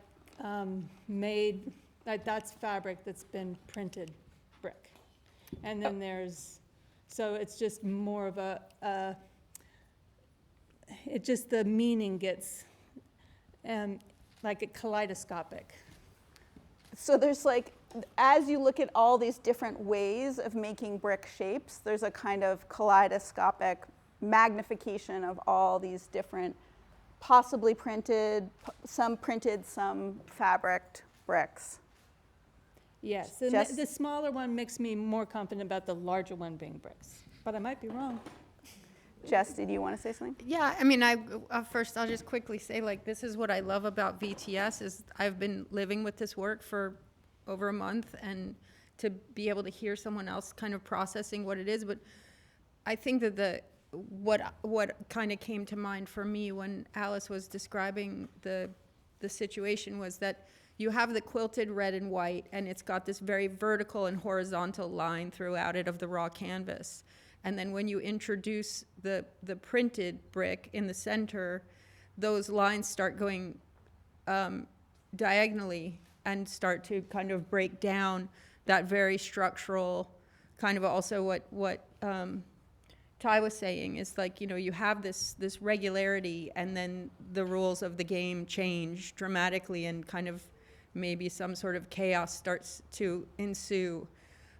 made, like that's fabric that's been printed brick. And then there's, so it's just more of it just, the meaning gets like a kaleidoscopic. So there's like, as you look at all these different ways of making brick shapes, there's a kind of kaleidoscopic magnification of all these different, possibly printed, some fabric bricks. Yes, and the smaller one makes me more confident about the larger one being bricks, but I might be wrong. Jess, did you want to say something? Yeah, I mean, first I'll just quickly say, like, this is what I love about VTS is I've been living with this work for over a month, and to be able to hear someone else kind of processing what it is. But I think that what kind of came to mind for me when Alice was describing the situation was that you have the quilted red and white, and it's got this very vertical and horizontal line throughout it of the raw canvas. And then when you introduce the printed brick in the center, those lines start going diagonally and start to kind of break down that very structural kind of also what Ty was saying is like, you know, you have this regularity, and then the rules of the game change dramatically, and kind of maybe some sort of chaos starts to ensue.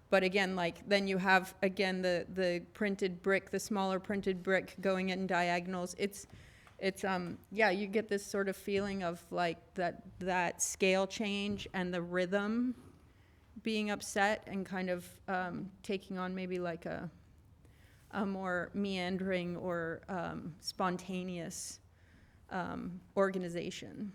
But again, like, then you have, again, the printed brick, the smaller printed brick going in diagonals. It's yeah, you get this sort of feeling of like that scale change and the rhythm being upset and kind of taking on maybe like a more meandering or spontaneous organization.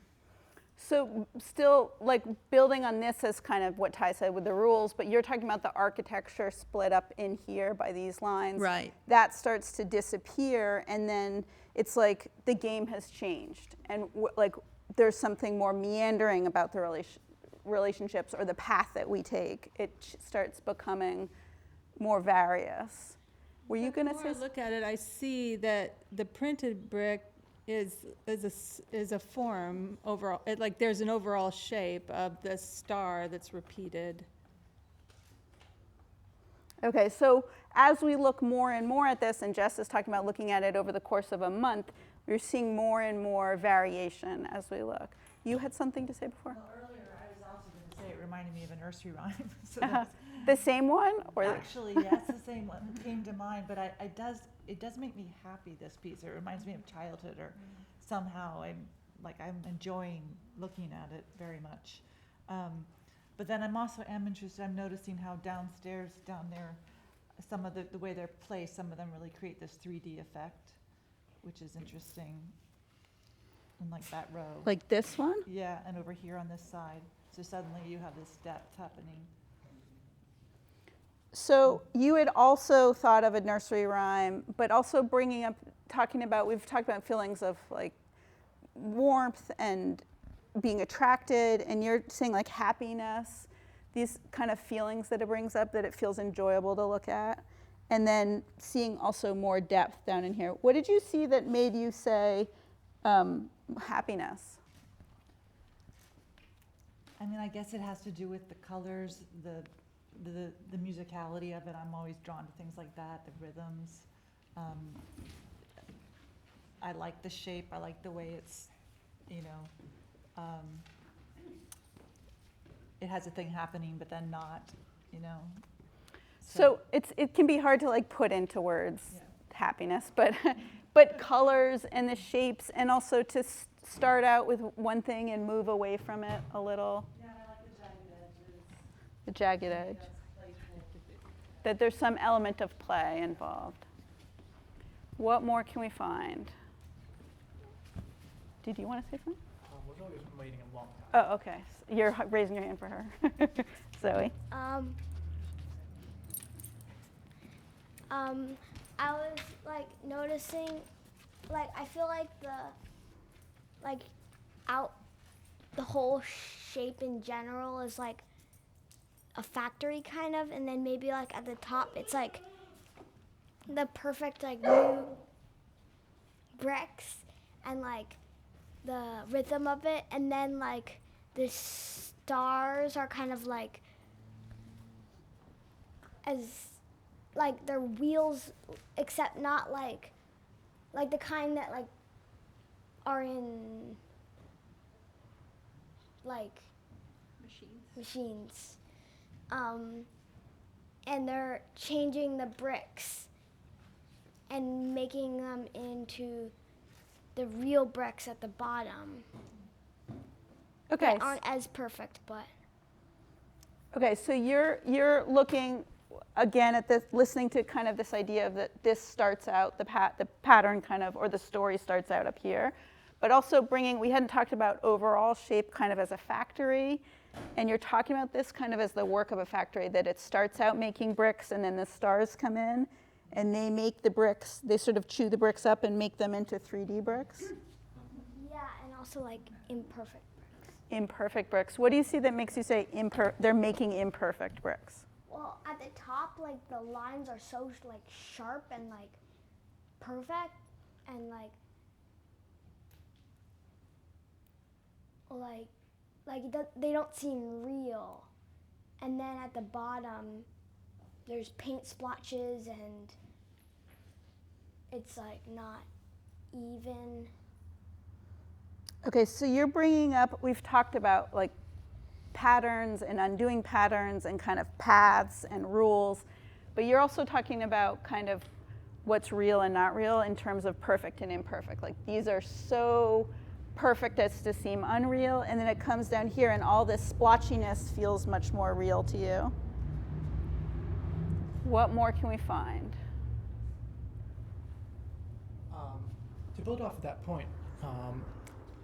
So still, like, building on this as kind of what Ty said with the rules, but you're talking about the architecture split up in here by these lines. Right. That starts to disappear, and then it's like the game has changed, and like there's something more meandering about the relationships or the path that we take. It starts becoming more various. Were you going to say? The more I look at it, I see that the printed brick is a form overall. Like there's an overall shape of the star that's repeated. Okay, so as we look more and more at this, and Jess is talking about looking at it over the course of a month, we're seeing more and more variation as we look. You had something to say before? Well, earlier I was also going to say it reminded me of a nursery rhyme. So the same one? Or actually, yes, the same one came to mind, but it does make me happy, this piece. It reminds me of childhood, or somehow I'm enjoying looking at it very much. But then I'm interested, I'm noticing how downstairs, down there, some of the way they're placed, some of them really create this 3D effect, which is interesting. In like that row. Like this one? Yeah, and over here on this side. So suddenly you have this depth happening. So you had also thought of a nursery rhyme, but also we've talked about feelings of like warmth and being attracted, and you're saying like happiness, these kind of feelings that it brings up, that it feels enjoyable to look at, and then seeing also more depth down in here. What did you see that made you say happiness? I mean, I guess it has to do with the colors, the musicality of it. I'm always drawn to things like that, the rhythms. I like the shape. I like the way it's, it has a thing happening, but then not, So it can be hard to like put into words happiness, but colors and the shapes, and also to start out with one thing and move away from it a little? Yeah, I like the jagged edges. The jagged edge. That's playful. That there's some element of play involved. What more can we find? Did you want to say something? We're really just waiting a long time. Oh, okay. You're raising your hand for her. Zoe. I was like noticing, like I feel like the whole shape in general is like a factory kind of, and then maybe like at the top it's like the perfect like new bricks and like the rhythm of it, and then like the stars are kind of like as like they're wheels, except not like the kind that like are in like machines. And they're changing the bricks and making them into the real bricks at the bottom. Okay. That aren't as perfect, but. Okay, so you're looking again at this, listening to kind of this idea of that this starts out, the pattern kind of, or the story starts out up here, but also bringing, we hadn't talked about overall shape kind of as a factory, and you're talking about this kind of as the work of a factory, that it starts out making bricks and then the stars come in and they make the bricks, they sort of chew the bricks up and make them into 3D bricks? Yeah, and also like imperfect bricks. Imperfect bricks. What do you see that makes you say they're making imperfect bricks? Well, at the top, like the lines are so like sharp and like perfect, and like they don't seem real. And then at the bottom, there's paint splotches and it's like not even. Okay, so you're bringing up, we've talked about like patterns and undoing patterns and kind of paths and rules, but you're also talking about kind of what's real and not real in terms of perfect and imperfect. Like these are so perfect as to seem unreal, and then it comes down here and all this splotchiness feels much more real to you. What more can we find? To build off of that point,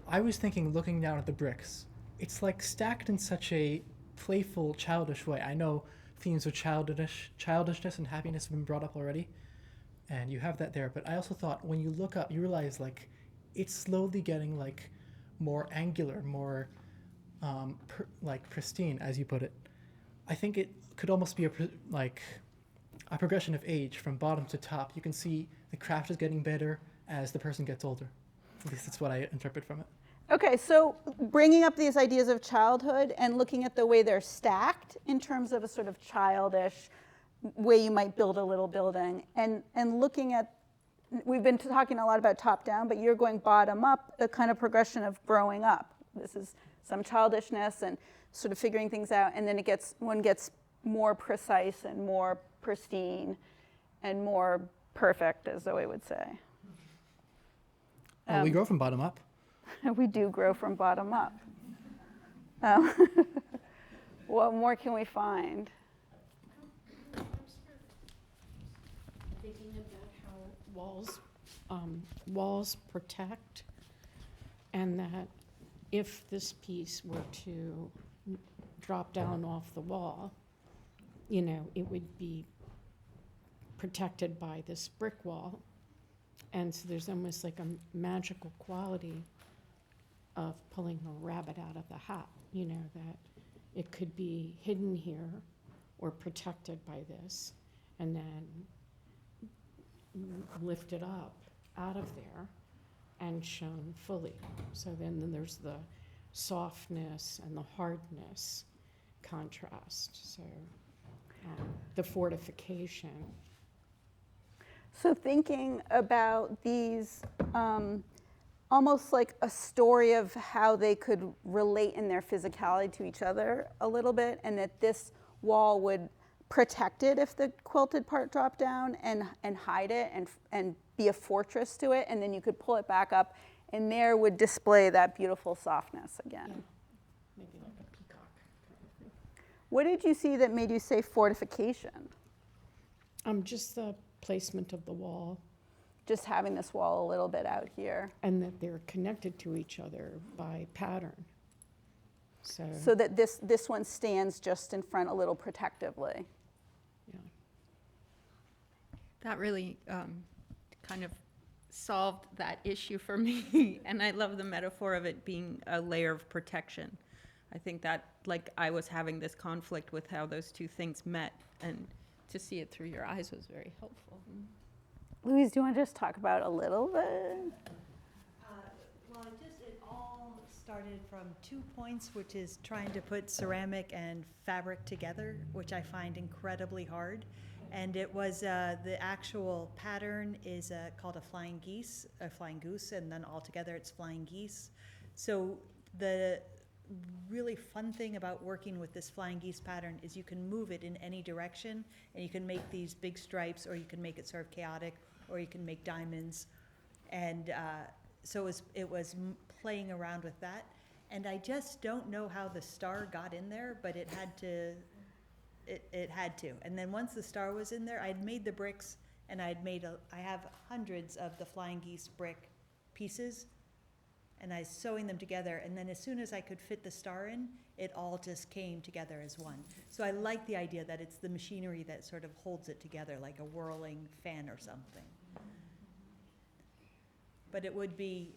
I was thinking, looking down at the bricks, it's like stacked in such a playful, childish way. I know themes of childishness and happiness have been brought up already, and you have that there, but I also thought when you look up, you realize like it's slowly getting like more angular, more like pristine, as you put it. I think it could almost be like a progression of age from bottom to top. You can see the craft is getting better as the person gets older. At least that's what I interpret from it. Okay, so bringing up these ideas of childhood and looking at the way they're stacked in terms of a sort of childish way you might build a little building, and looking at, we've been talking a lot about top down, but you're going bottom up, a kind of progression of growing up. This is some childishness and sort of figuring things out, and then one gets more precise and more pristine and more perfect, as Zoe would say. Well, we grow from bottom up. We do grow from bottom up. What more can we find? Thinking about how walls protect, and that if this piece were to drop down off the wall, you know, it would be protected by this brick wall. And so there's almost like a magical quality of pulling a rabbit out of the hat, you know, that it could be hidden here or protected by this, and then lifted up out of there and shown fully. So then there's the softness and the hardness contrast, so the fortification. So thinking about these almost like a story of how they could relate in their physicality to each other a little bit, and that this wall would protect it if the quilted part dropped down, and hide it and be a fortress to it, and then you could pull it back up And there would display that beautiful softness again. Maybe like a peacock. What did you see that made you say fortification? Just the placement of the wall. Just having this wall a little bit out here. And that they're connected to each other by pattern. So that this one stands just in front a little protectively. Yeah. That really kind of solved that issue for me. And I love the metaphor of it being a layer of protection. I think that, like, I was having this conflict with how those two things met, and to see it through your eyes was very helpful. Louise, do you want to just talk about a little bit? Well, it all started from 2 points, which is trying to put ceramic and fabric together, which I find incredibly hard. And it was the actual pattern is called a flying goose, and then altogether it's flying geese. So the really fun thing about working with this flying geese pattern is you can move it in any direction, and you can make these big stripes, or you can make it sort of chaotic, or you can make diamonds. And so it was playing around with that. And I just don't know how the star got in there, but it had to. It had to. And then once the star was in there, I'd made the bricks, and I have hundreds of the flying geese brick pieces, and I was sewing them together, and then as soon as I could fit the star in, it all just came together as one. So I like the idea that it's the machinery that sort of holds it together, like a whirling fan or something. But it would be,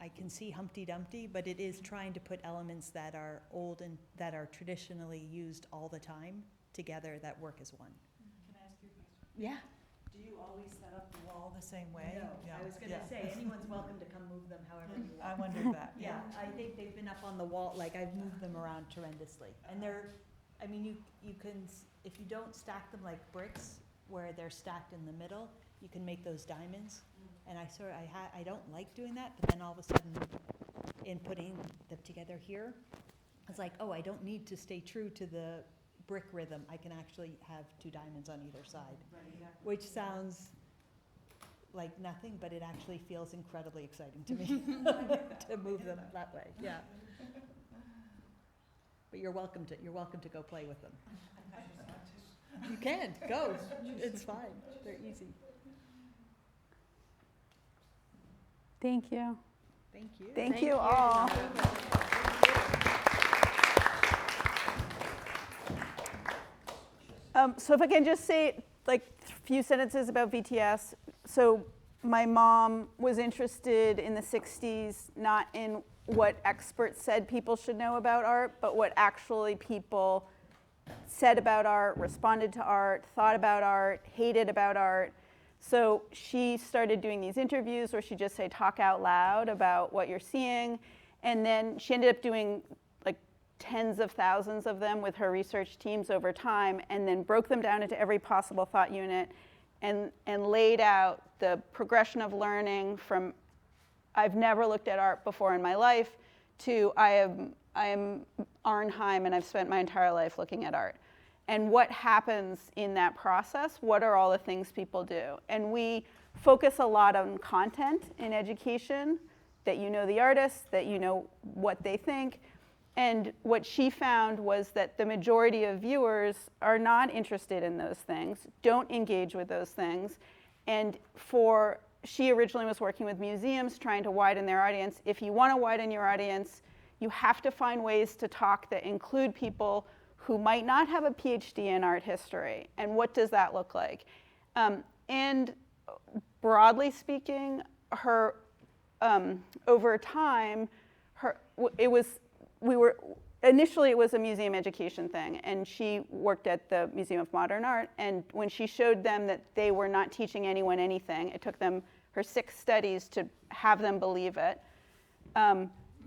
I can see Humpty Dumpty, but it is trying to put elements that are old and that are traditionally used all the time together that work as one. Can I ask you a question? Yeah. Do you always set up the wall the same way? No, Yeah. I was going to say, anyone's welcome to come move them however you want. I wondered that. Yeah, I think they've been up on the wall, like I've moved them around tremendously. And you can, if you don't stack them like bricks, where they're stacked in the middle, you can make those diamonds. And I don't like doing that, but then all of a sudden, in putting them together here, I was like, oh, I don't need to stay true to the brick rhythm. I can actually have 2 diamonds on either side, which sounds like nothing, but it actually feels incredibly exciting to me to move them that way. Yeah. But you're welcome to go play with them. You can go. It's fine. They're easy. Thank you. Thank you. Thank you all. So if I can just say like a few sentences about VTS. So my mom was interested in the 60s, not in what experts said people should know about art, but what actually people said about art, responded to art, thought about art, hated about art. So she started doing these interviews where she'd just say, talk out loud about what you're seeing. And then she ended up doing like tens of thousands of them with her research teams over time, and then broke them down into every possible thought unit and laid out the progression of learning from I've never looked at art before in my life to I am Arnheim and I've spent my entire life looking at art. And what happens in that process? What are all the things people do? And we focus a lot on content in education, that you know the artist, that you know what they think. And what she found was that the majority of viewers are not interested in those things, don't engage with those things. And she originally was working with museums trying to widen their audience. If you want to widen your audience, you have to find ways to talk that include people who might not have a PhD in art history. And what does that look like? And broadly speaking, her over time, initially it was a museum education thing, and she worked at the Museum of Modern Art, and when she showed them that they were not teaching anyone anything, it took them her 6 studies to have them believe it.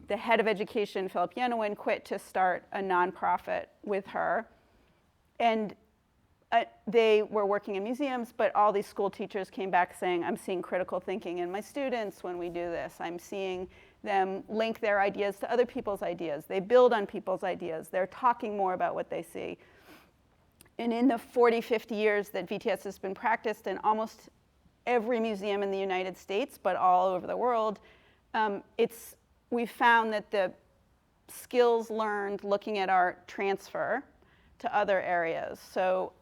The head of education, Philip Yenowin, quit to start a nonprofit with her. And they were working in museums, but all these school teachers came back saying, I'm seeing critical thinking in my students when we do this. I'm seeing them link their ideas to other people's ideas. They build on people's ideas. They're talking more about what they see. And in the 40, 50 years that VTS has been practiced, and almost every museum in the United States, but all over the world, we found that the skills learned looking at art transfer to other areas. So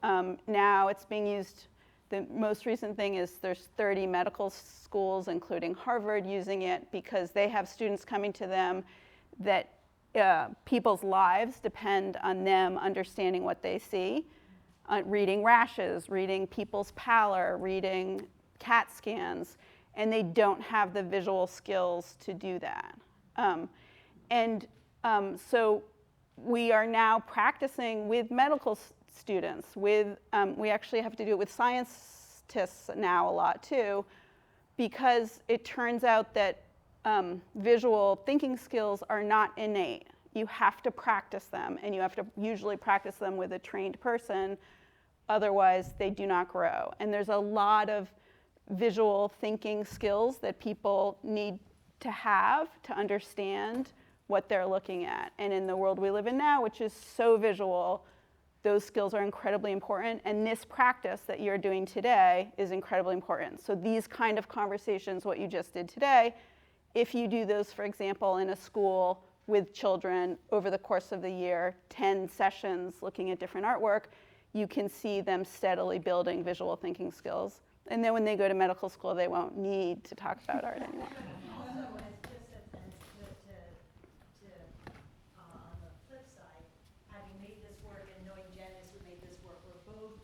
now it's being used. The most recent thing is there's 30 medical schools, including Harvard, using it because they have students coming to them that people's lives depend on them understanding what they see, reading rashes, reading people's pallor, reading CAT scans, and they don't have the visual skills to do that. So we are now practicing with medical students. We actually have to do it with scientists now a lot too, because it turns out that visual thinking skills are not innate. You have to practice them, and you have to usually practice them with a trained person, otherwise they do not grow. And there's a lot of visual thinking skills that people need to have to understand what they're looking at. And in the world we live in now, which is so visual, those skills are incredibly important, and this practice that you're doing today is incredibly important. So these kind of conversations, what you just did today, if you do those, for example, in a school with children over the course of the year, 10 sessions looking at different artwork, you can see them steadily building visual thinking skills. And then when they go to medical school, they won't need to talk about art anymore. On the flip side, having made this work and knowing Janis who made this work, we're both,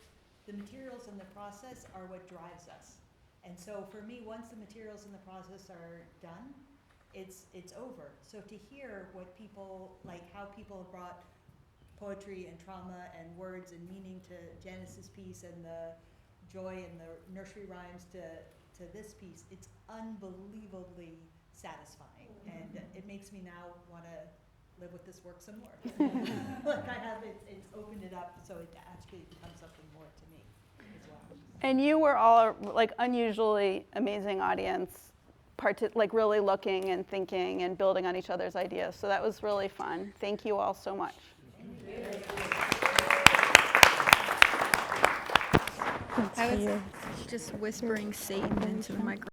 the materials and the process are what drives us. And so for me, once the materials and the process are done, it's over. So to hear what people, like how people have brought poetry and trauma and words and meaning to Janis's piece and the joy and the nursery rhymes to this piece, it's unbelievably satisfying. And it makes me now want to live with this work some more. Like I have, it's opened it up so it actually becomes something more to me as well. And you were all like unusually amazing audience, like really looking and thinking and building on each other's ideas. So that was really fun. Thank you all so much. I was just whispering Satan into the microphone.